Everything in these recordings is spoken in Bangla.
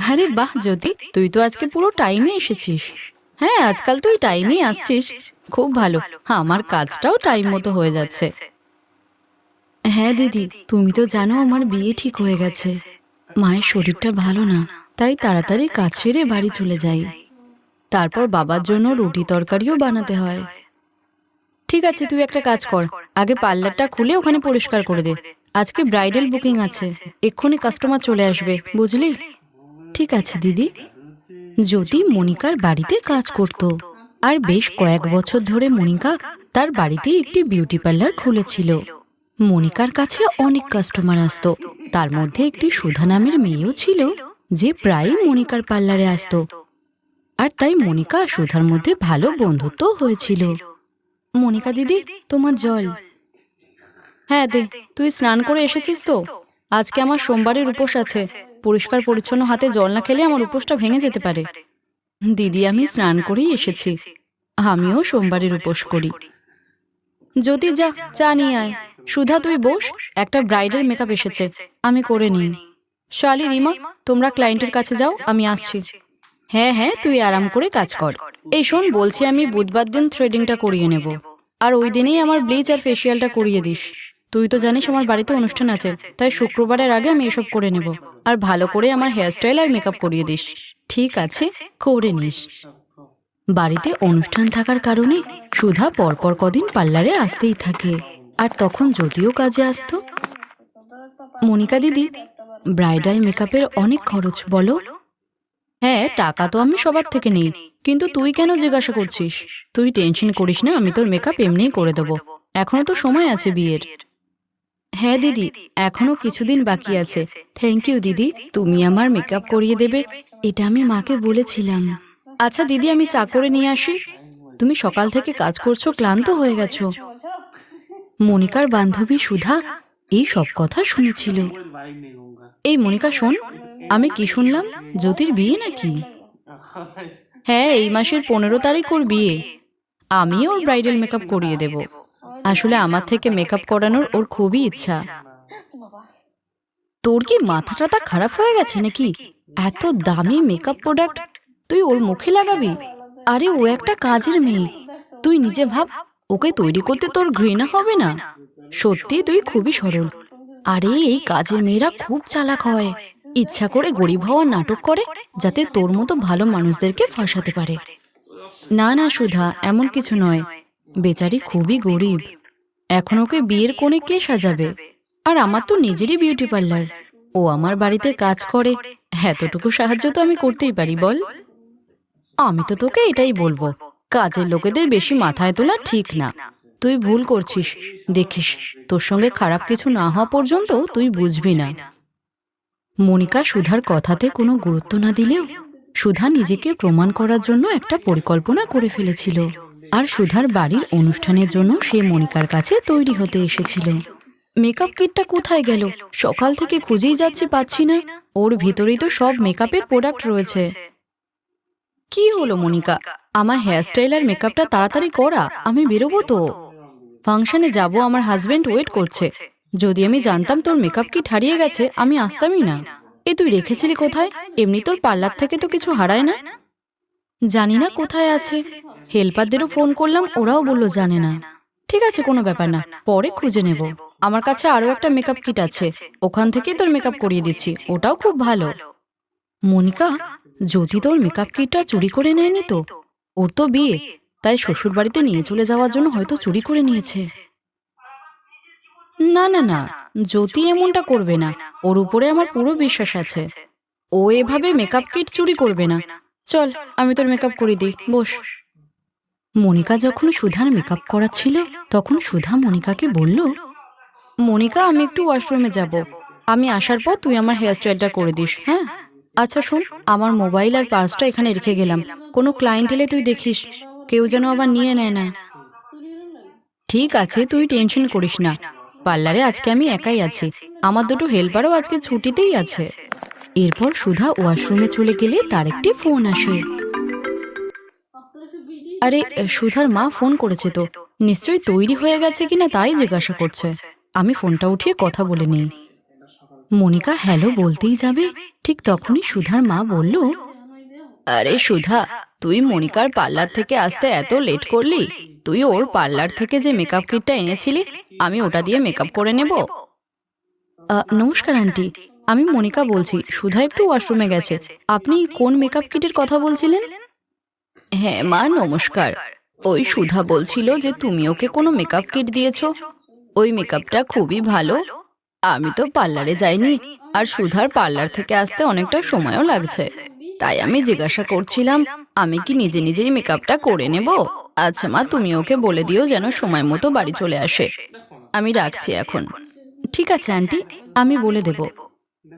আরে বাহ জ্যোতি, তুই তো আজকে পুরো টাইমে এসেছিস। হ্যাঁ, আজকাল তুই টাইমেই আসছিস। খুব ভালো। হ্যাঁ, আমার কাজটাও টাইম মতো হয়ে যাচ্ছে। হ্যাঁ দিদি, তুমি তো জানো আমার বিয়ে ঠিক হয়ে গেছে। মায়ের শরীরটা ভালো না, তাই তাড়াতাড়ি কাজ সেরে বাড়ি চলে যাই। তারপর বাবার জন্য রুটি তরকারিও বানাতে হয়। ঠিক আছে, তুই একটা কাজ কর, আগে পার্লারটা খুলে ওখানে পরিষ্কার করে দে। আজকে ব্রাইডাল বুকিং আছে, এক্ষুনি কাস্টমার চলে আসবে, বুঝলি? ঠিক আছে দিদি। জ্যোতি মনিকার বাড়িতে কাজ করত, আর বেশ কয়েক বছর ধরে মনিকা তার বাড়িতে একটি বিউটি পার্লার খুলেছিল। মনিকার কাছে অনেক কাস্টমার আসতো, তার মধ্যে একটি সুধা নামের মেয়েও ছিল যে প্রায়ই মনিকার পার্লারে আসতো। আর তাই মনিকা আর সুধার মধ্যে ভালো বন্ধুত্ব হয়েছিল। মনিকা দিদি, তোমার জল। হ্যাঁ দে। তুই স্নান করে এসেছিস তো? আজকে আমার সোমবারের উপোস আছে, পরিষ্কার পরিচ্ছন্ন হাতে জল না খেলে আমার উপোসটা ভেঙে যেতে পারে। দিদি, আমি স্নান করেই এসেছি। আমিও সোমবারের উপোস করি। যদি যা, চা নিয়ে আয়। সুধা, তুই বস, একটা ব্রাইডাল মেকআপ এসেছে, আমি করে নিই। শালি, রিমা, তোমরা ক্লায়েন্টের কাছে যাও, আমি আসছি। হ্যাঁ হ্যাঁ, তুই আরাম করে কাজ কর। এই শোন, বলছি আমি বুধবার দিন থ্রেডিংটা করিয়ে নেব, আর ওই দিনেই আমার ব্লিচ আর ফেসিয়ালটা করিয়ে দিস। তুই তো জানিস আমার বাড়িতে অনুষ্ঠান আছে, তাই শুক্রবারের আগে আমি এসব করে নেব। আর ভালো করে আমার হেয়ারস্টাইল আর মেকআপ করিয়ে দিস। ঠিক আছে, করে নিস। বাড়িতে অনুষ্ঠান থাকার কারণে সুধা পরপর কদিন পার্লারে আসতেই থাকে, আর তখন যদিও কাজে আসতো। মনিকা দিদি, ব্রাইডাল মেকআপের অনেক খরচ, বলো? হ্যাঁ, টাকা তো আমি সবার থেকে নেই, কিন্তু তুই কেন জিজ্ঞাসা করছিস? তুই টেনশন করিস না, আমি তোর মেকআপ এমনিই করে দেবো। এখনো তো সময় আছে বিয়ের। হ্যাঁ দিদি, এখনো কিছুদিন বাকি আছে। থ্যাংক ইউ দিদি, তুমি আমার মেকআপ করিয়ে দেবে, এটা আমি মাকে বলেছিলাম। আচ্ছা দিদি, আমি চা করে নিয়ে আসি। তুমি সকাল থেকে কাজ করছো, ক্লান্ত হয়ে গেছো। মনিকার বান্ধবী সুধা এই সব কথা শুনেছিল। এই মনিকা, শোন, আমি কি শুনলাম, জ্যোতির বিয়ে নাকি? হ্যাঁ, এই মাসের 15 তারিখ ওর বিয়ে। আমি ওর ব্রাইডাল মেকআপ করিয়ে দেব। আসলে আমার থেকে মেকআপ করানোর ওর খুবই ইচ্ছা। তোর কি মাথা টাথা খারাপ হয়ে গেছে নাকি? এত দামি মেকআপ প্রোডাক্ট তুই ওর মুখে লাগাবি? আরে ও একটা কাজের মেয়ে, তুই নিজে ভাব, ওকে তৈরি করতে তোর ঘৃণা হবে না? সত্যি তুই খুবই সরল। আরে এই কাজের মেয়েরা খুব চালাক হয়, ইচ্ছা করে গরিব হওয়ার নাটক করে যাতে তোর মতো ভালো মানুষদেরকে ফাঁসাতে পারে। না না সুধা, এমন কিছু নয়, বেচারি খুবই গরিব। এখন ওকে বিয়ের কোণে কে সাজাবে? আর আমার তো নিজেরই বিউটি পার্লার, ও আমার বাড়িতে কাজ করে, এতটুকু সাহায্য তো আমি করতেই পারি, বল? আমি তো তোকে এটাই বলবো, কাজের লোকেদের বেশি মাথায় তোলা ঠিক না। তুই ভুল করছিস, দেখিস তোর সঙ্গে খারাপ কিছু না হওয়া পর্যন্ত তুই বুঝবি না। মনিকা সুধার কথাতে কোনো গুরুত্ব না দিলেও সুধা নিজেকে প্রমাণ করার জন্য একটা পরিকল্পনা করে ফেলেছিল, আর সুধার বাড়ির অনুষ্ঠানের জন্য সে মনিকার কাছে তৈরি হতে এসেছিল। মেকআপ কিটটা কোথায় গেল? সকাল থেকে খুঁজেই যাচ্ছি, পাচ্ছি না। ওর ভিতরেই তো সব মেকআপের প্রোডাক্ট রয়েছে। কি হলো মনিকা, আমার হেয়ারস্টাইল আর মেকআপটা তাড়াতাড়ি করা, আমি বেরোবো তো। ফাংশনে যাব, আমার হাজবেন্ড ওয়েট করছে। যদি আমি জানতাম তোর মেকআপ কিট হারিয়ে গেছে, আমি আসতামই না। এ তুই রেখেছিলি কোথায়? এমনি তোর পার্লার থেকে তো কিছু হারায় না। জানি না কোথায় আছে, হেল্পারদেরও ফোন করলাম, ওরাও বললো জানে না। ঠিক আছে, কোনো ব্যাপার না, পরে খুঁজে নেব। আমার কাছে আরও একটা মেকআপ কিট আছে, ওখান থেকে তোর মেকআপ করিয়ে দিচ্ছি, ওটাও খুব ভালো। মনিকা, জ্যোতি তোর মেকআপ কিটটা চুরি করে নেয়নি তো? ওর তো বিয়ে, তাই শ্বশুর বাড়িতে নিয়ে চলে যাওয়ার জন্য হয়তো চুরি করে নিয়েছে। না না না, জ্যোতি এমনটা করবে না, ওর উপরে আমার পুরো বিশ্বাস আছে। ও এভাবে মেকআপ কিট চুরি করবে না। চল, আমি তোর মেকআপ করে দিই, বস। মনিকা যখন সুধার মেকআপ করাচ্ছিল, তখন সুধা মনিকাকে বলল, মনিকা, আমি একটু ওয়াশরুমে যাব, আমি আসার পর তুই আমার হেয়ারস্টাইলটা করে দিস, হ্যাঁ? আচ্ছা শোন, আমার মোবাইল আর পার্সটা এখানে রেখে গেলাম, কোনো ক্লায়েন্ট এলে তুই দেখিস, কেউ যেন আবার নিয়ে নেয় না। ঠিক আছে, তুই টেনশন করিস না, পার্লারে আজকে আমি একাই আছি, আমার দুটো হেল্পারও আজকে ছুটিতেই আছে। এরপর সুধা ওয়াশরুমে চলে গেলে তার একটি ফোন আসে। আরে, সুধার মা ফোন করেছে তো, নিশ্চয়ই তৈরি হয়ে গেছে কিনা তাই জিজ্ঞাসা করছে। আমি ফোনটা উঠিয়ে কথা বলে নেই। মনিকা হ্যালো বলতেই যাবে, ঠিক তখনই সুধার মা বলল, আরে সুধা, তুই মনিকার পার্লার থেকে আসতে এত লেট করলি। তুই ওর পার্লার থেকে যে মেকআপ কিটটা এনেছিলি, আমি ওটা দিয়ে মেকআপ করে নেব। নমস্কার আন্টি, আমি মনিকা বলছি। সুধা একটু ওয়াশরুমে গেছে। আপনি কোন মেকআপ কিটের কথা বলছিলেন? হ্যাঁ মা, নমস্কার। ওই সুধা বলছিল যে তুমি ওকে কোনো মেকআপ কিট দিয়েছ। ওই মেকআপটা খুবই ভালো। আমি তো পার্লারে যাইনি, আর সুধার পার্লার থেকে আসতে অনেকটা সময়ও লাগছে। তাই আমি জিজ্ঞাসা করছিলাম, আমি কি নিজে নিজেই মেকআপটা করে নেব? আচ্ছা মা, তুমি ওকে বলে দিও যেন সময় মতো বাড়ি চলে আসে। আমি রাখছি এখন। ঠিক আছে আন্টি, আমি বলে দেব।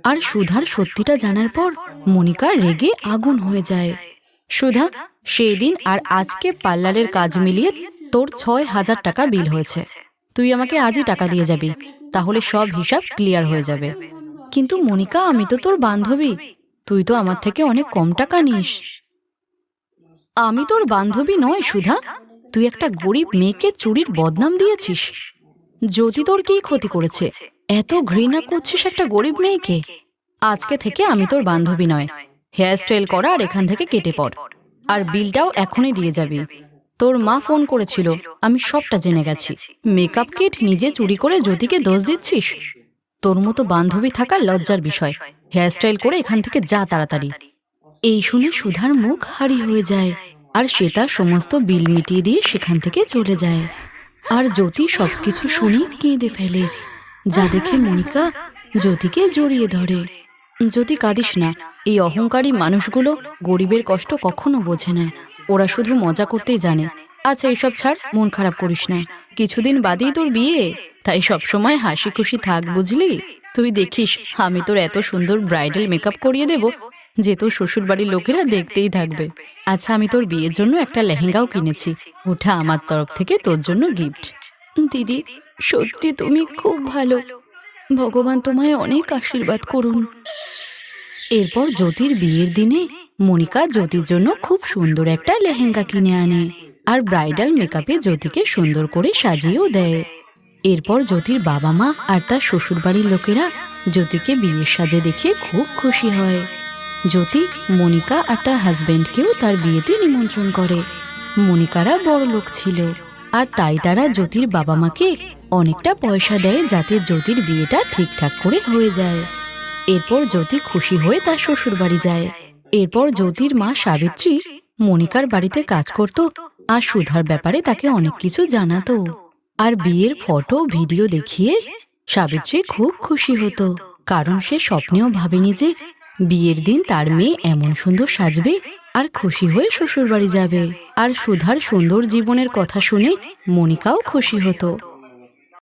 আর সুধার সত্যিটা জানার পর মনিকা রেগে আগুন হয়ে যায়। সুধা, সেই দিন আর আজকে পার্লারের কাজ মিলিয়ে তোর 6,000 টাকা বিল হয়েছে। তুই আমাকে আজই টাকা দিয়ে যাবি, তাহলে সব হিসাব ক্লিয়ার হয়ে যাবে। কিন্তু মনিকা, আমি তো তোর বান্ধবী, তুই তো আমার থেকে অনেক কম টাকা নিস। আমি তোর বান্ধবী নয় সুধা, তুই একটা গরিব মেয়েকে চুরির বদনাম দিয়েছিস। জ্যোতি তোর কি ক্ষতি করেছে? এত ঘৃণা করছিস একটা গরিব মেয়েকে। আজকে থেকে আমি তোর বান্ধবী নয়। হেয়ার স্টাইল করা আর এখান থেকে কেটে পড়। আর বিলটাও এখনই দিয়ে যাবি। তোর মা ফোন করেছিল, আমি সবটা জেনে গেছি। মেকআপ কিট নিজে চুরি করে জ্যোতিকে দোষ দিচ্ছিস? তোর মতো বান্ধবী থাকা লজ্জার বিষয়। হেয়ার স্টাইল করে এখান থেকে যা তাড়াতাড়ি। এই শুনে সুধার মুখ হারি হয়ে যায়, আর সে তার সমস্ত বিল মিটিয়ে দিয়ে সেখান থেকে চলে যায়। আর জ্যোতি সবকিছু শুনে কেঁদে ফেলে, যা দেখে মনিকা জ্যোতিকে জড়িয়ে ধরে। জ্যোতি, কাঁদিস না। এই অহংকারী মানুষগুলো গরিবের কষ্ট কখনো বোঝে না। ওরা শুধু মজা করতেই জানে। আচ্ছা এসব ছাড়, মন খারাপ করিস না। কিছুদিন বাদেই তোর বিয়ে, তাই সবসময় হাসি খুশি থাক, বুঝলি? তুই দেখিস, আমি তোর এত সুন্দর ব্রাইডাল মেকআপ করিয়ে দেব যে তোর শ্বশুর বাড়ির লোকেরা দেখতেই থাকবে। আচ্ছা, আমি তোর বিয়ের জন্য একটা লেহেঙ্গাও কিনেছি, ওটা আমার তরফ থেকে তোর জন্য গিফট। দিদি, সত্যি তুমি খুব ভালো। ভগবান তোমায় অনেক আশীর্বাদ করুন। এরপর জ্যোতির বিয়ের দিনে মনিকা জ্যোতির জন্য খুব সুন্দর একটা লেহেঙ্গা কিনে আনে, আর ব্রাইডাল মেকআপে জ্যোতিকে সুন্দর করে সাজিয়েও দেয়। এরপর জ্যোতির বাবা মা আর তার শ্বশুরবাড়ির লোকেরা জ্যোতিকে বিয়ের সাজে দেখে খুব খুশি হয়। জ্যোতি মনিকা আর তার হাজবেন্ডকেও তার বিয়েতে নিমন্ত্রণ করে। মনিকারা বড় লোক ছিল, আর তাই তারা জ্যোতির বাবা মাকে অনেকটা পয়সা দেয় যাতে জ্যোতির বিয়েটা ঠিকঠাক করে হয়ে যায়। এরপর জ্যোতি খুশি হয়ে তার শ্বশুর বাড়ি যায়। এরপর জ্যোতির মা সাবিত্রী মনিকার বাড়িতে কাজ করত, আর সুধার ব্যাপারে তাকে অনেক কিছু জানাতো। আর বিয়ের ফটো ভিডিও দেখিয়ে সাবিত্রী খুব খুশি হতো, কারণ সে স্বপ্নেও ভাবেনি যে বিয়ের দিন তার মেয়ে এমন সুন্দর সাজবে আর খুশি হয়ে শ্বশুর বাড়ি যাবে। আর সুধার সুন্দর জীবনের কথা শুনে মনিকাও খুশি হতো।